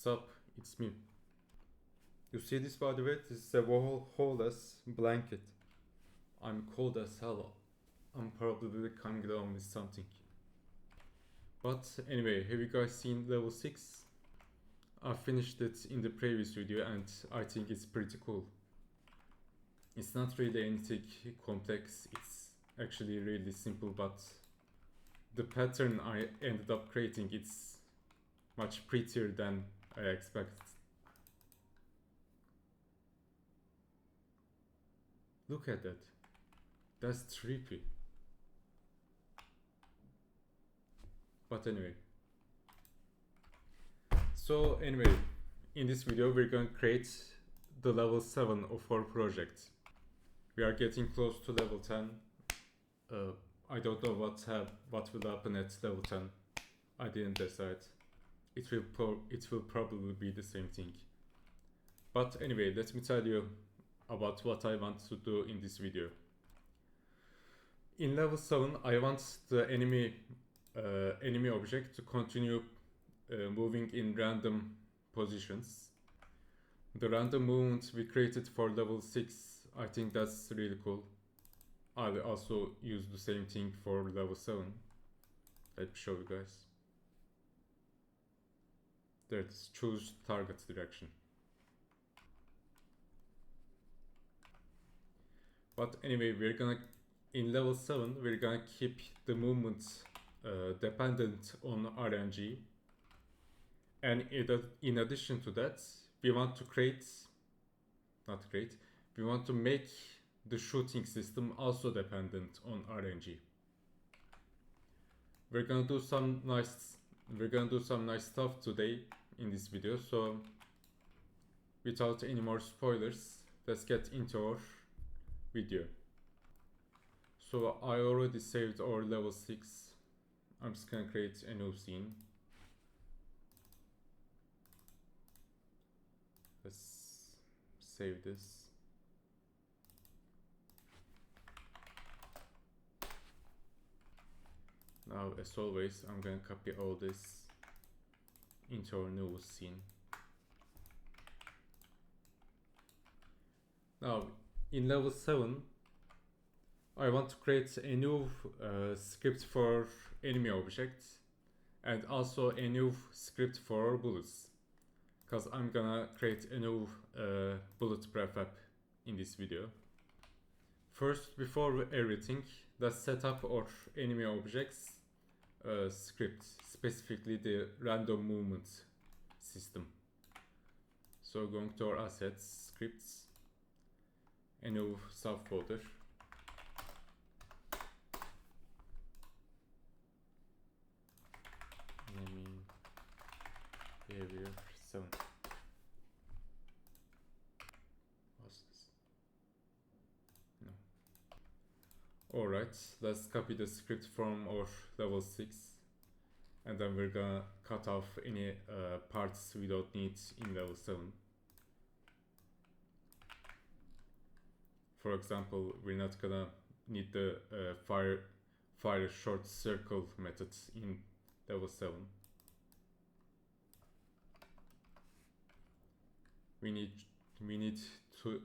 Sup, it's me. You see this, by the way? This is a wall-less blanket. I'm cold as hell. I'm probably coming down with something. But anyway, have you guys seen level 6? I finished it in the previous video and I think it's pretty cool. It's not really anything complex, it's actually really simple, but the pattern I ended up creating, it's much prettier than I expected. Look at that. That's trippy. But anyway. So anyway, in this video we're going to create the level 7 of our project. We are getting close to level 10. I don't know what will happen at level 10. I didn't decide. It will probably be the same thing. But anyway, let me tell you about what I want to do in this video. In level 7, I want the enemy object to continue moving in random positions. The random movement we created for level 6, I think that's really cool. I'll also use the same thing for level 7. Let me show you guys. There it is, choose target direction. But anyway, in level 7, we're gonna keep the movement dependent on RNG. And in addition to that, we want to make the shooting system also dependent on RNG. We're gonna do some nice stuff today in this video, so without any more spoilers, let's get into our video. So I already saved our level 6. I'm just gonna create a new scene. Let's save this. Now, as always, I'm gonna copy all this into our new scene. Now, in level 7, I want to create a new script for enemy objects and also a new script for bullets, because I'm gonna create a new bullet prefab in this video. First, before everything, let's set up our enemy objects script, specifically the random movement system. So going to our assets, scripts, a new subfolder. Naming behavior 7. What's this? No. Alright, let's copy the script from our level 6, and then we're gonna cut off any parts we don't need in level 7. For example, we're not gonna need the fire short circle method in level 7. We need to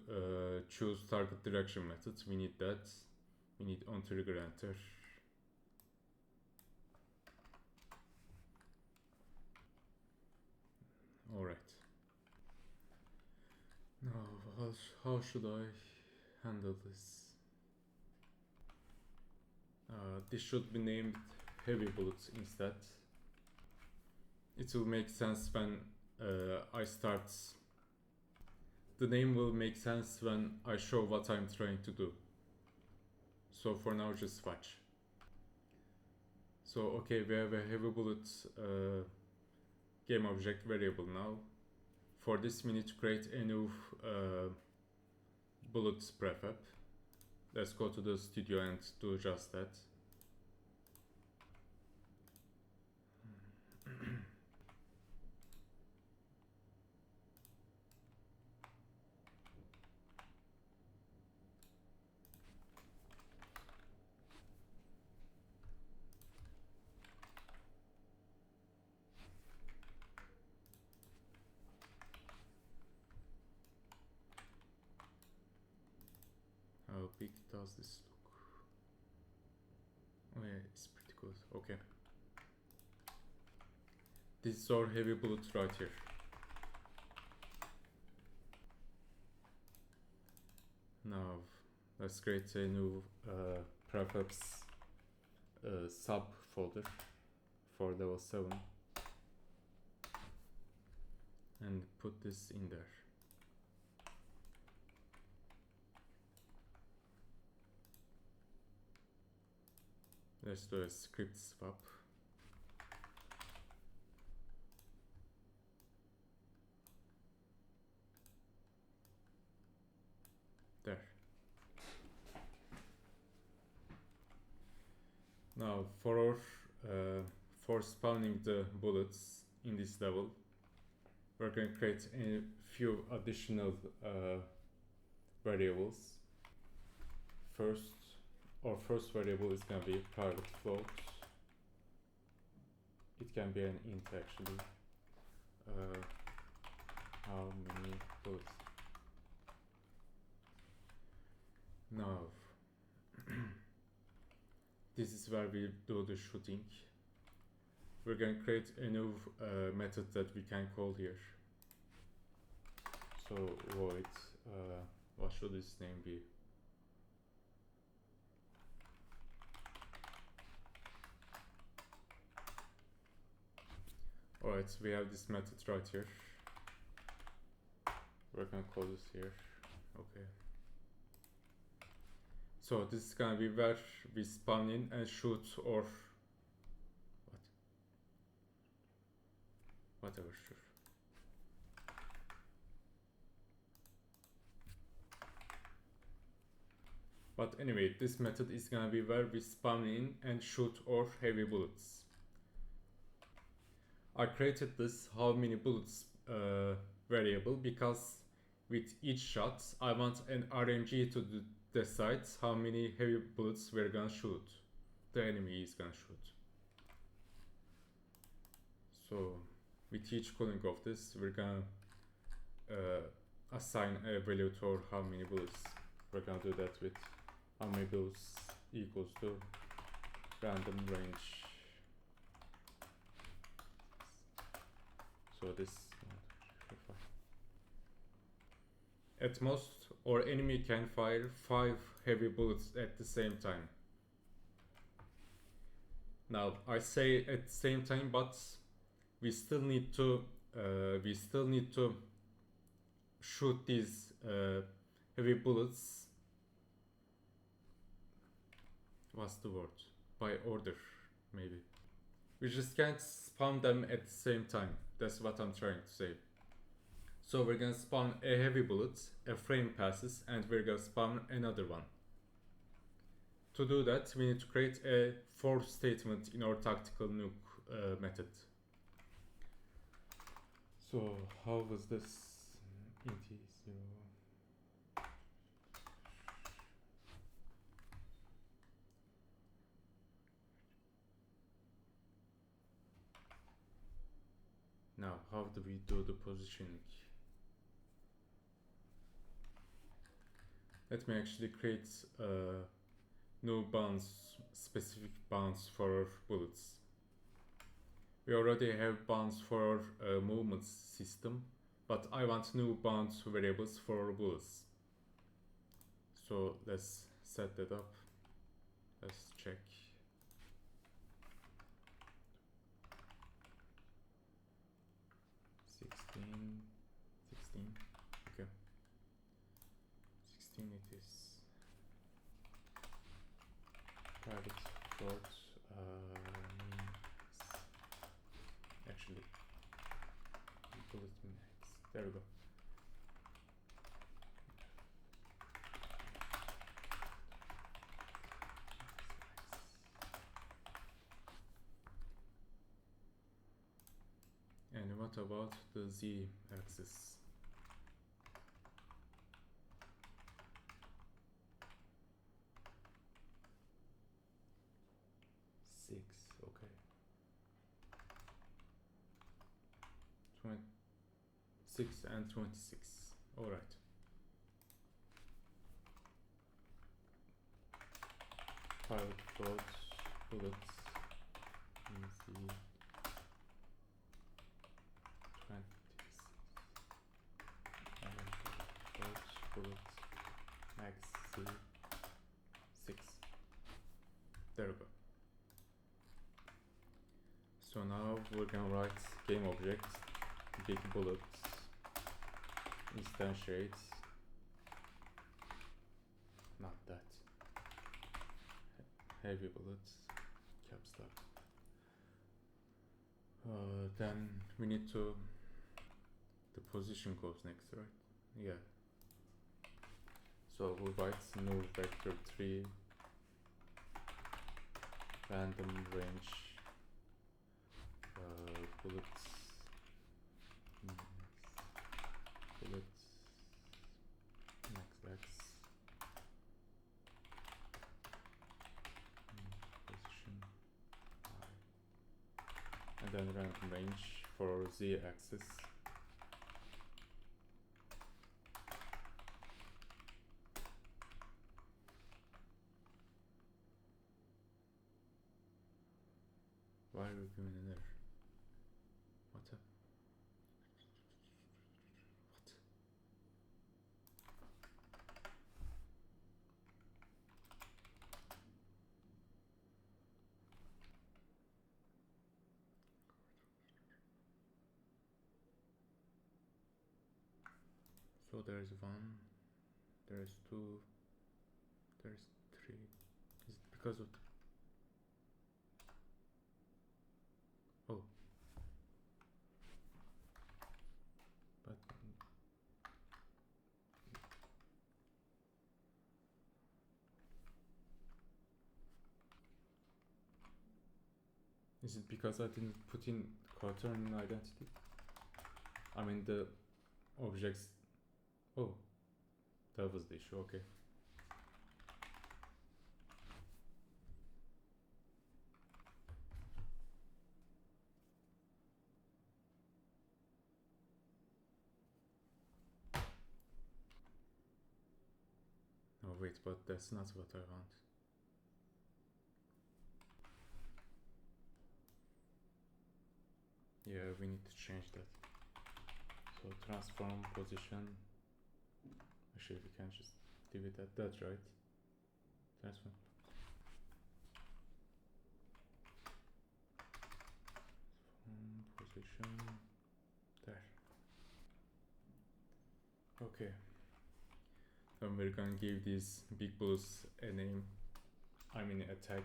choose target direction methods. We need that. We need on trigger enter. Alright. Now, how should I handle this? This should be named heavy bullets instead. It will make sense when I start. The name will make sense when I show what I'm trying to do. So for now, just watch. So okay, we have a heavy bullet game object variable now. For this, we need to create a new bullet prefab. Let's go to the studio and do just that. How's this look? Oh yeah, it's pretty good. Okay. This is our heavy bullet right here. Now let's create a new prefabs subfolder for level 7 and put this in there. Let's do a script swap. There. Now for spawning the bullets in this level, we're going to create a few additional variables. Our first variable is going to be private float. It can be an int actually. How many bullets? Now this is where we do the shooting. We're going to create a new method that we can call here. So void, what should its name be? Alright, we have this method right here. We're gonna call this here. Okay. So this is gonna be where we spawn in and shoot or whatever, sure. But anyway, this method is gonna be where we spawn in and shoot our heavy bullets. I created this how many bullets variable because with each shot I want an RNG to decide how many heavy bullets we're gonna shoot. The enemy is gonna shoot. So with each calling of this, we're gonna assign a value to how many bullets. We're gonna do that with how many bullets equals to random range. So this at most our enemy can fire 5 heavy bullets at the same time. Now I say at the same time, but we still need to shoot these heavy bullets. What's the word? By order, maybe. We just can't spawn them at the same time. That's what I'm trying to say. So we're gonna spawn a heavy bullet, a frame passes, and we're gonna spawn another one. To do that, we need to create a for statement in our tactical nuke method. So how was this? Int 0. Now, how do we do the positioning? Let me actually create new bounds, specific bounds for our bullets. We already have bounds for our movement system, but I want new bound variables for our bullets. So let's set that up. Let's check. Sixteen. Okay. 16 it is. Private float. Actually, bullet max. There we go. And what about the z-axis? Okay. 26 and 26. All right. pilot float bullets easy 26 pilot float bullets max C6. There we go. So now we're gonna write game object big bullets instantiate, not that, heavy bullets caps lock. Then we need to, the position goes next, right? Yeah. So we'll write new vector 3 random range bullets bullets max x position y, and then random range for z axis. Why are we doing an error? What up? What? So there's 1, there's 2, there's 3. Is it because of oh, but is it because I didn't put in quaternion identity? I mean the objects. Oh, that was the issue. Okay. Oh wait, but that's not what I want. Yeah, we need to change that. So transform position. Actually, we can just leave it at that, right? Transform position there. Okay. Then we're gonna give these big bullets a name. I mean attack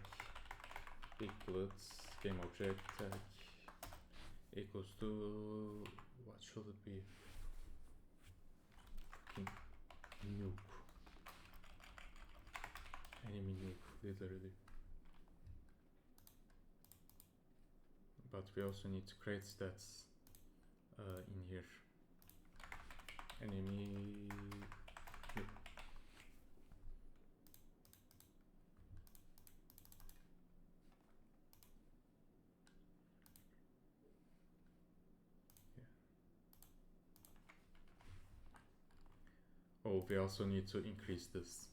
big bullets game object tag equals to, what should it be? Nuke. Enemy nuke, literally. But we also need to create stats in here. Enemy nuke. Oh, we also need to increase this.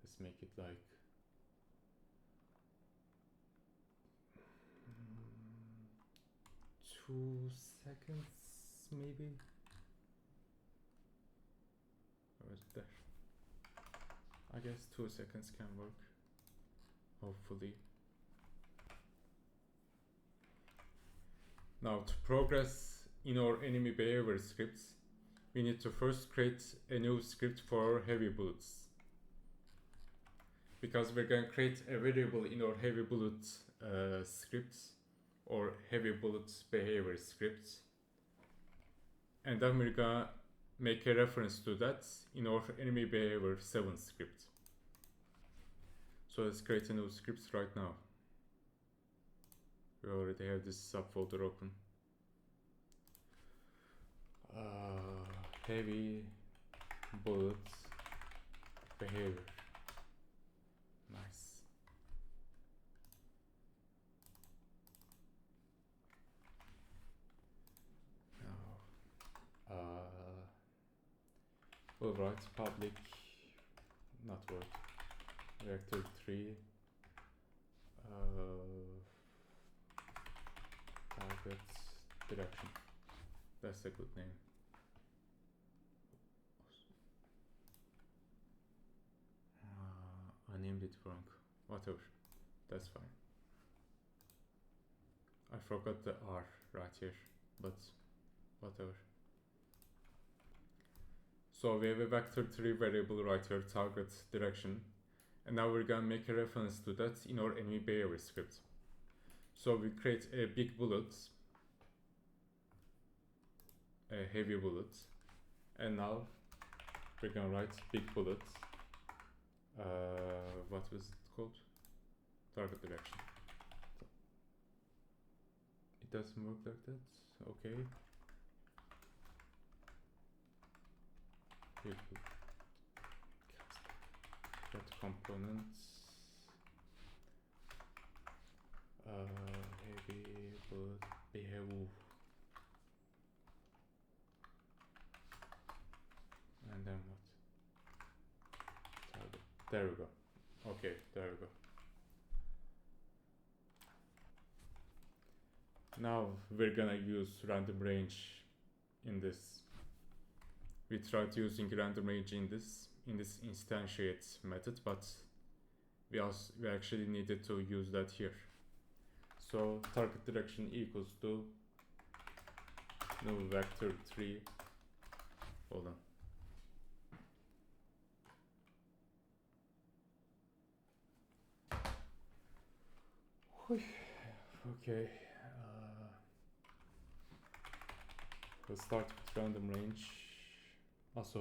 Let's make it like 2 seconds, maybe. Or is it there? I guess 2 seconds can work. Hopefully. Now to progress in our enemy behavior scripts, we need to first create a new script for heavy bullets. Because we're going to create a variable in our heavy bullet scripts or heavy bullet behavior scripts. And then we're going to make a reference to that in our enemy behavior 7 script. So let's create a new script right now. We already have this subfolder open. Heavy bullets behavior. Nice. Now we'll write public not word, vector 3 target direction. That's a good name. I named it wrong. Whatever, that's fine. I forgot the R right here, but whatever. So we have a vector 3 variable right here, target direction, and now we're gonna make a reference to that in our enemy behavior script. So we create a big bullet, a heavy bullet, and now we're gonna write big bullet. What was it called? Target direction. It doesn't work like that. Okay. Get components. Heavy bullet behave. And then what? Target. There we go. Okay, there we go. Now we're gonna use random range in this. We tried using random range in this instantiate method, but we actually needed to use that here. So target direction equals to new vector 3. Hold on. Okay. We'll start with random range. Also,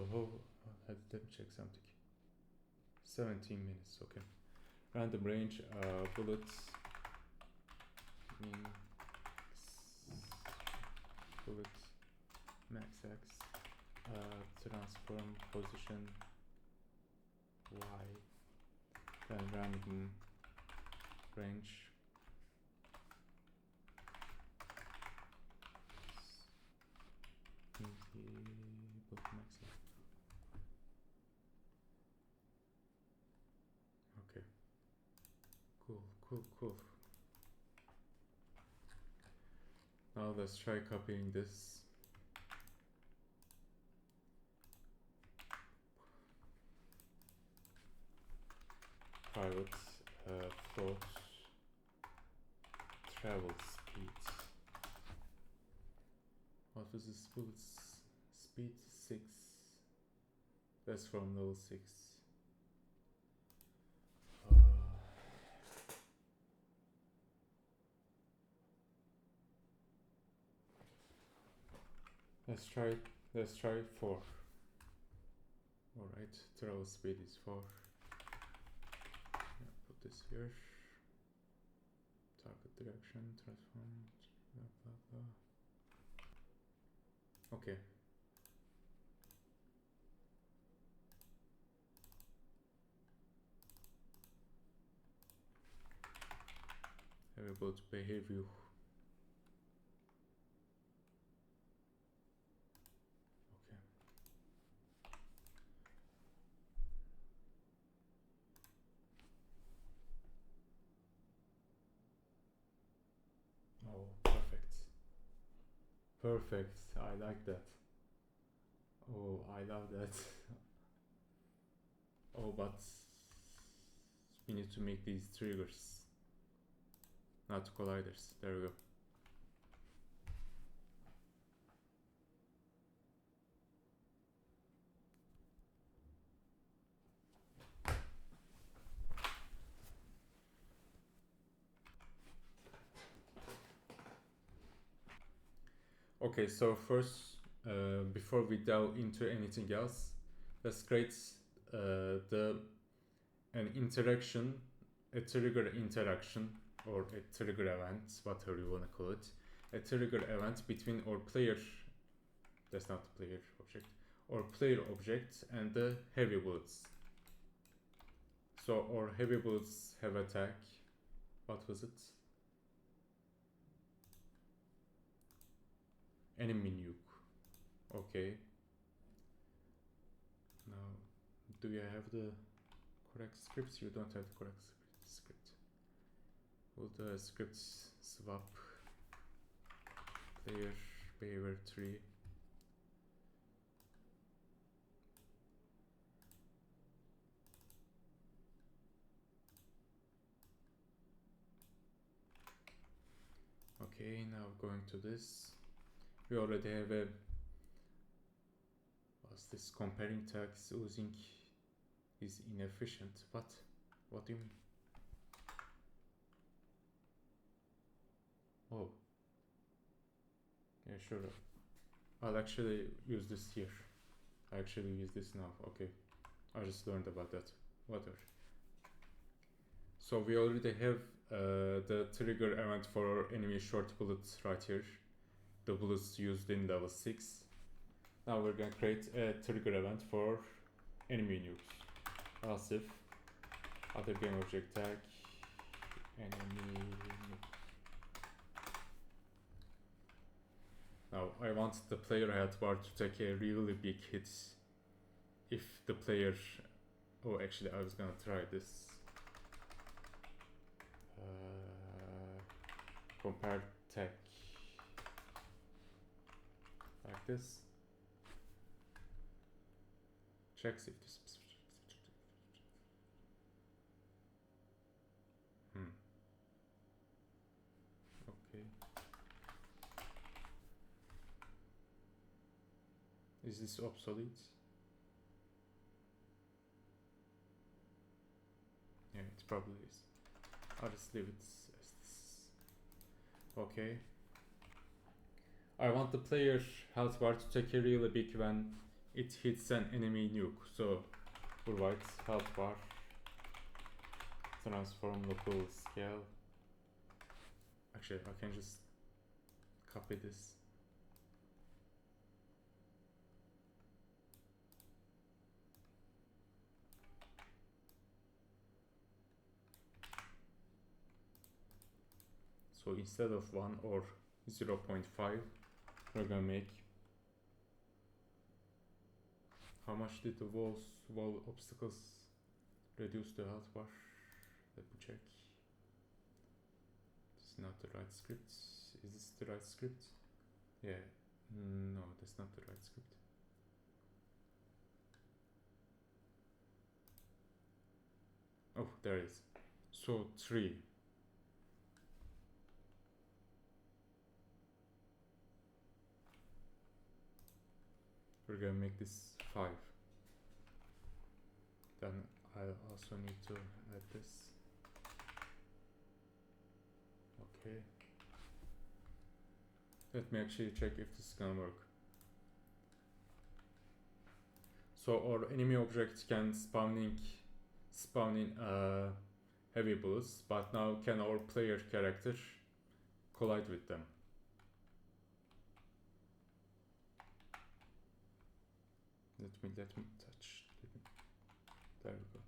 let me check something. 17 minutes, okay. Random range, bullets, min, bullet, max x, transform position y, then random range, okay, cool. Now let's try copying this. Private float travel speed. What was this? Speed 6. That's from level 6. Let's try 4. Alright, travel speed is 4. Yeah, put this here. Target direction, transform, blah blah blah. Okay. Able to behave you. Okay. Oh, perfect. I like that. Oh, I love that. Oh, but we need to make these triggers, not colliders. There we go. Okay, so first, before we delve into anything else, let's create an interaction, a trigger interaction, or a trigger event, whatever you want to call it, a trigger event between our player, that's not the player object, or player object and the heavy bullets. So our heavy bullets have attack. What was it? Enemy nuke. Okay. Now, do we have the correct scripts? You don't have the correct script. Will the scripts swap player behavior tree? Okay, now going to this. We already have a what's this comparing tags using is inefficient. What do you mean? Oh, yeah, sure. I'll actually use this here. I actually use this now. Okay, I just learned about that. Whatever. So we already have the trigger event for enemy short bullets right here. The bullets used in level 6. Now we're gonna create a trigger event for enemy nukes. Else if other game object tag enemy nuke. Now I want the player health bar to take a really big hit if the player... Oh, actually I was gonna try this. Compare tag like this. Checks if this... Okay. Is this obsolete? Yeah, it probably is. I'll just leave it as this. Okay. I want the player health bar to take a really big when it hits an enemy nuke. So provide health bar, transform local scale. Actually, I can just copy this. So instead of 1 or 0.5, we're gonna make... How much did the wall obstacles reduce the health bar? Let me check. This is not the right script. Is this the right script? Yeah. No, that's not the right script. Oh, there it is. So 3. We're gonna make this 5. Then I also need to add this. Okay. Let me actually check if this is gonna work. So our enemy object can spawn in heavy bullets, but now can our player character collide with them? Let me touch. There we go.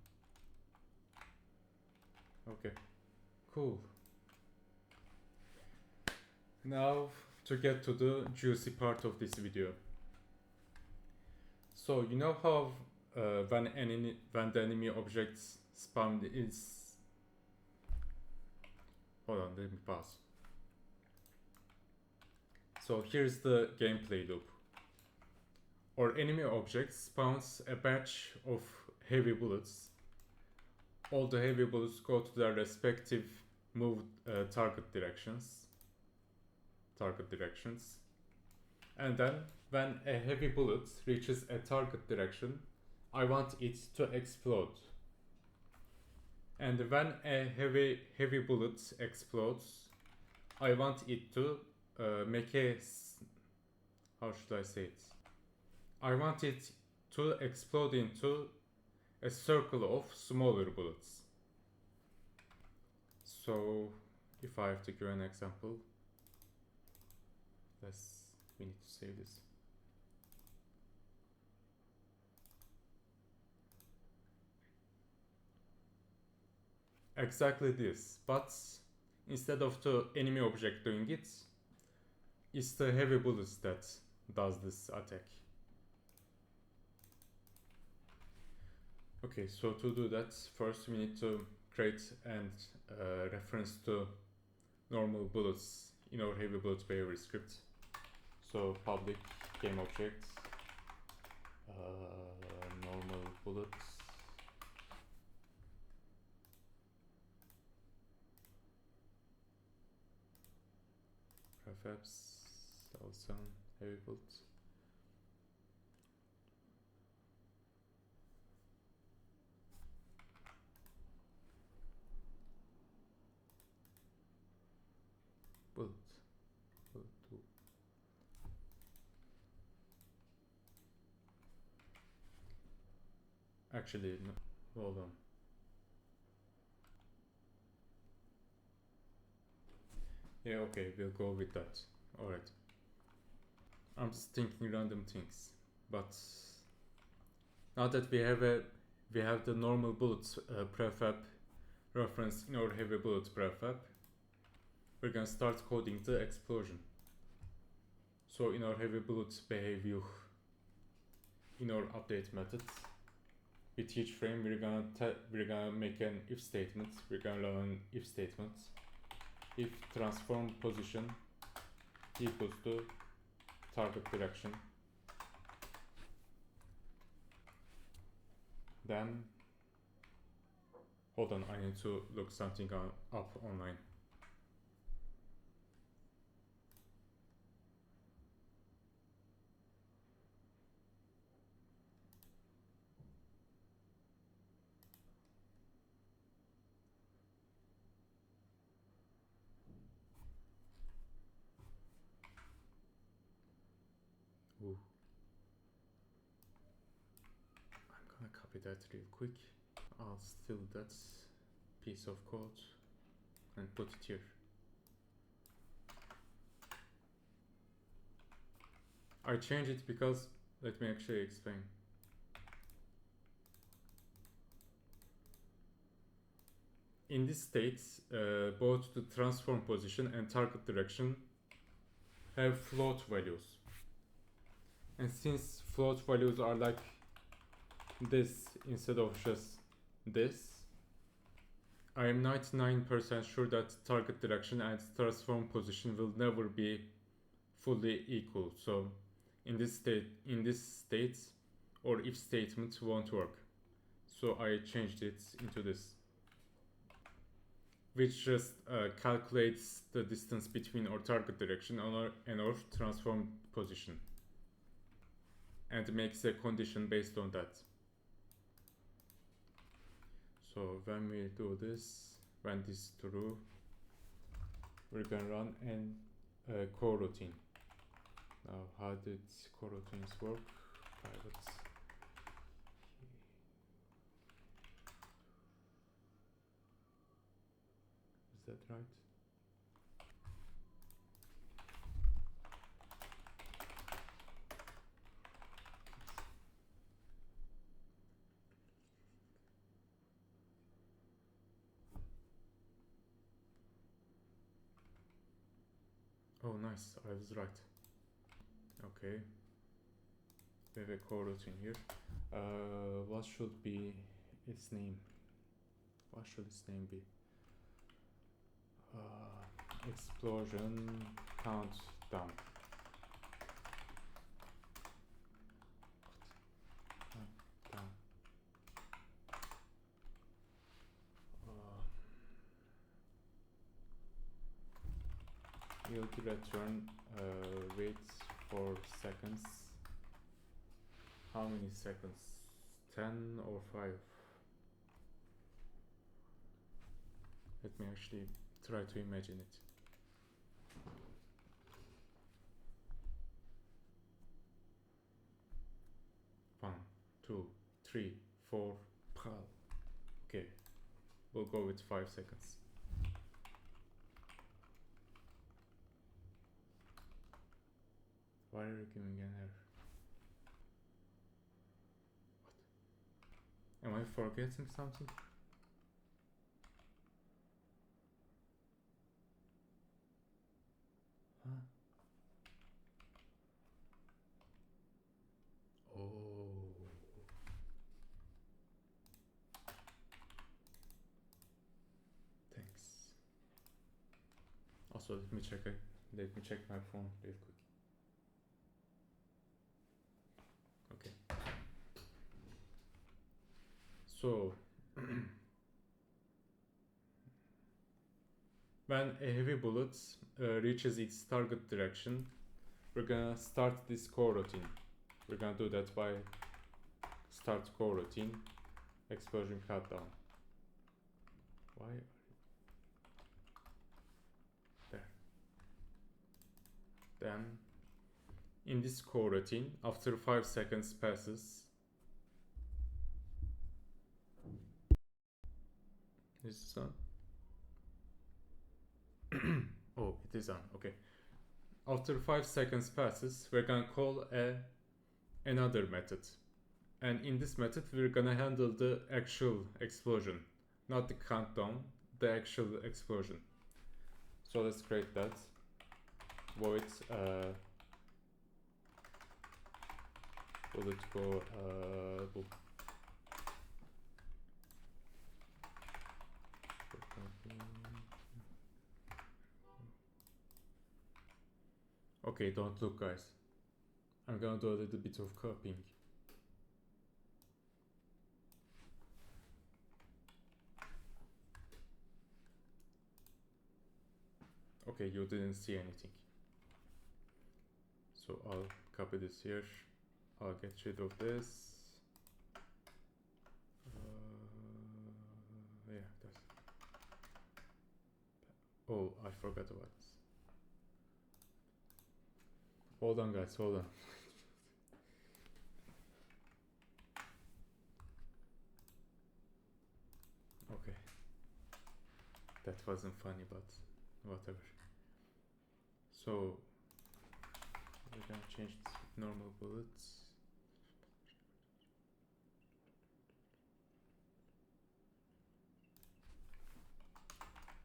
Okay, cool. Now to get to the juicy part of this video. So you know how when the enemy object spawned is... Hold on, let me pause. So here's the gameplay loop. Our enemy object spawns a batch of heavy bullets. All the heavy bullets go to their respective target directions. And then when a heavy bullet reaches a target direction, I want it to explode. And when a heavy bullet explodes, I want it to make a... How should I say it? I want it to explode into a circle of smaller bullets. So if I have to give an example, we need to save this. Exactly this, but instead of the enemy object doing it, it's the heavy bullets that does this attack. Okay, so to do that, first we need to create and reference to normal bullets in our heavy bullet behavior script. So public game object normal bullets prefabs 1000 heavy bullet bullet bullet 2. Actually, no, hold on. Yeah, okay, we'll go with that. Alright. I'm just thinking random things. But now that we have the normal bullets prefab reference in our heavy bullet prefab, we're gonna start coding the explosion. So in our heavy bullet behavior, in our update methods, with each frame we're gonna make an if statement. We're gonna run an if statement. If transform position equals to target direction, then hold on, I need to look something up online. Ooh. I'm gonna copy that real quick. I'll steal that piece of code and put it here. I changed it because, let me actually explain. In this state, both the transform position and target direction have float values. And since float values are like this instead of just this, I am 99% sure that target direction and transform position will never be fully equal. So in this state, or if statement won't work. So I changed it into this, which just calculates the distance between our target direction and our transform position and makes a condition based on that. So when we do this, when this is true, we're gonna run an coroutine. Now, how did coroutines work? Private. Is that right? Oh, nice. I was right. Okay. We have a coroutine here. What should be its name? What should its name be? Explosion countdown. Countdown. Yield return. Wait 4 seconds. How many seconds? 10 or 5? Let me actually try to imagine it. One, 2, 3, 4. Okay, we'll go with 5 seconds. Why are you giving an error? What? Am I forgetting something? Huh? Oh. Also, let me check my phone real quick. Okay. So when a heavy bullet reaches its target direction, we're gonna start this coroutine. We're gonna do that by start coroutine explosion countdown. Why? There. Then in this coroutine, after 5 seconds passes, is this on? Oh, it is on. Okay. After 5 seconds passes, we're gonna call another method, and in this method we're gonna handle the actual explosion, not the countdown, the actual explosion. So let's create that. Void bullet go Okay, don't look, guys. I'm gonna do a little bit of copying. Okay, you didn't see anything. So I'll copy this here. I'll get rid of this. Yeah, that's. Oh, I forgot about this. Hold on, guys, hold on. Okay. That wasn't funny, but whatever. So we're gonna change this with normal bullets.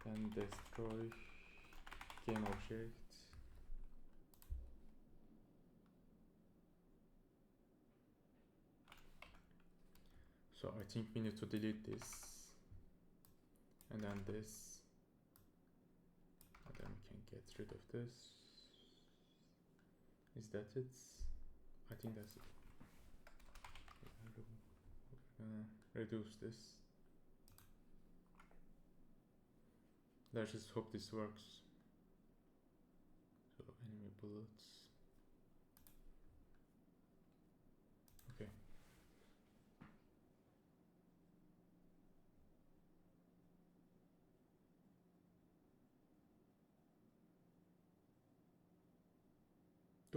Then destroy game object. So I think we need to delete this, and then this, and then we can get rid of this. Is that it? I think that's it. We're gonna reduce this. Let's just hope this works. So enemy bullets. Okay.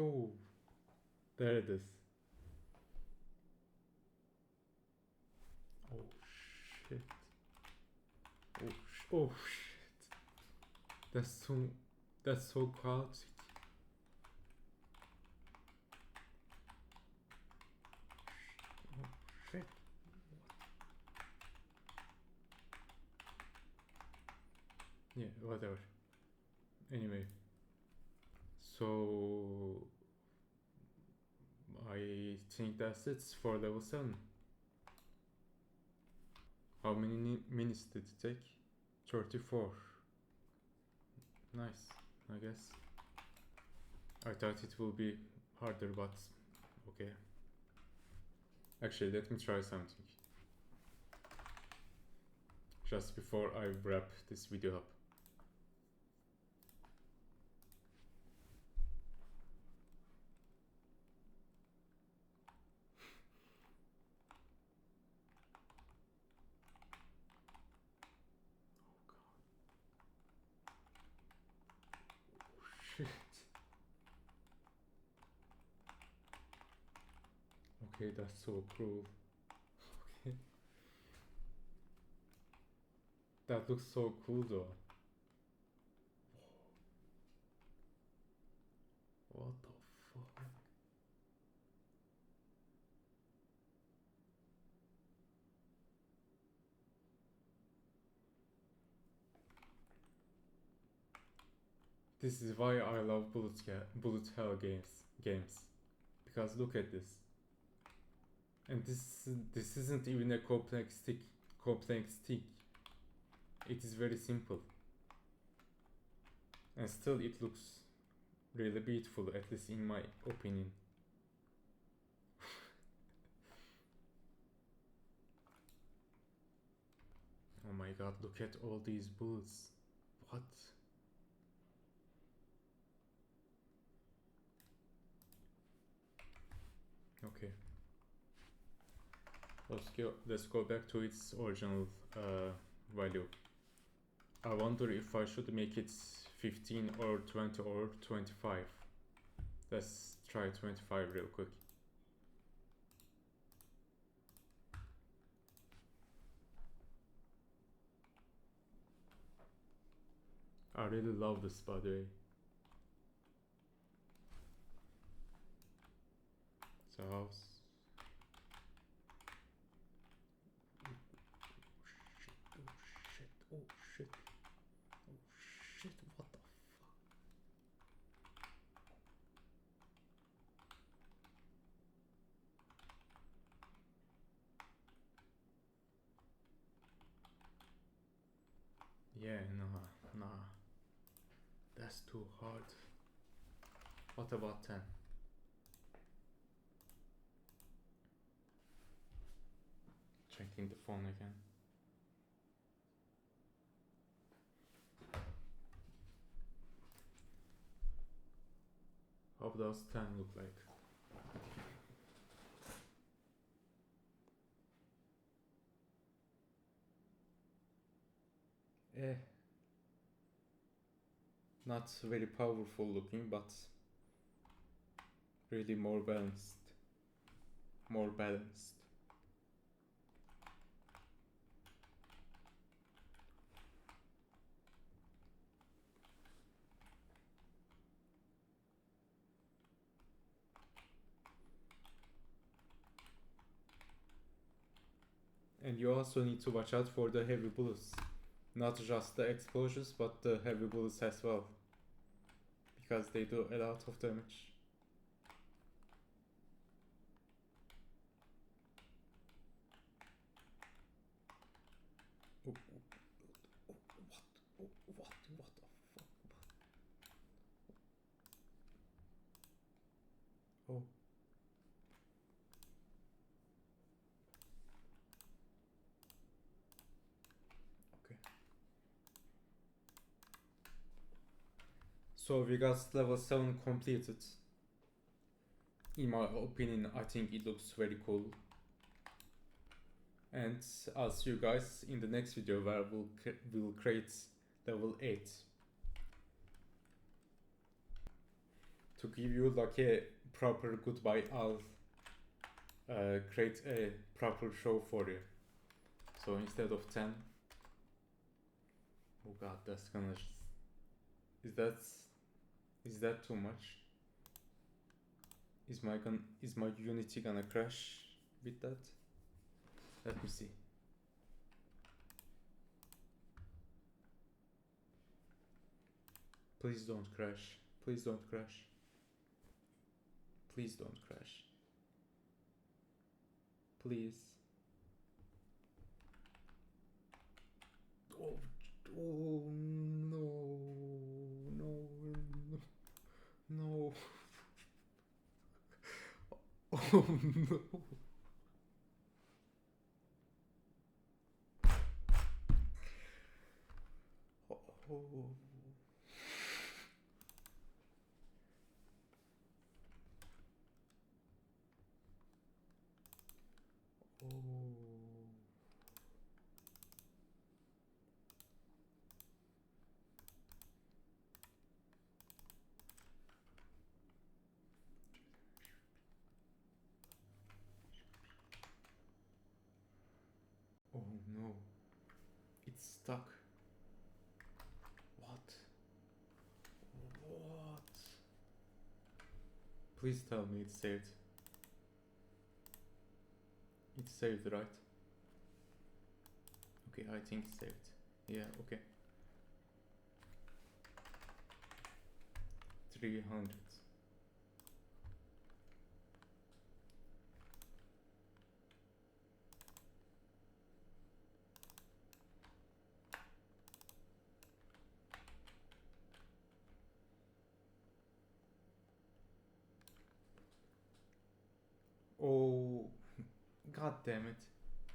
Oh, there it is. Oh shit. Oh shit. That's so chaotic. Oh shit. Yeah, whatever. Anyway, so I think that's it for level 7. How many minutes did it take? 34. Nice, I guess. I thought it will be harder, but okay. Actually, let me try something just before I wrap this video up. Shit. Okay, that's so cruel. Okay. That looks so cool though. What the fuck? This is why I love bullet hell games. Because look at this. And this isn't even a complex stick. It is very simple. And still it looks really beautiful, at least in my opinion. Oh my god, look at all these bullets. What? Okay. Let's go back to its original value. I wonder if I should make it 15 or 20 or 25. Let's try 25 real quick. I really love this, by the way. It's a house. Oh shit, what the fuck? Yeah, nah. That's too hard. What about 10? Checking the phone again. How does 10 look like? Not very powerful looking, but really more balanced. And you also need to watch out for the heavy bullets. Not just the explosions, but the heavy bullets as well. Because they do a lot of damage. What the fuck? Oh. Okay. So we got level 7 completed. In my opinion, I think it looks very cool. And I'll see you guys in the next video where we'll create level 8. To give you like a proper goodbye, I'll create a proper show for you. So instead of 10, oh god, that's gonna, is that too much? Is my Unity gonna crash with that? Let me see. Please don't crash. Please don't crash. Please don't crash. Please. Oh no. Oh no. Oh. Oh no. It's stuck. What? Please tell me it's saved. It's saved, right? Okay, I think it's saved. Yeah, okay. 300. God damn it.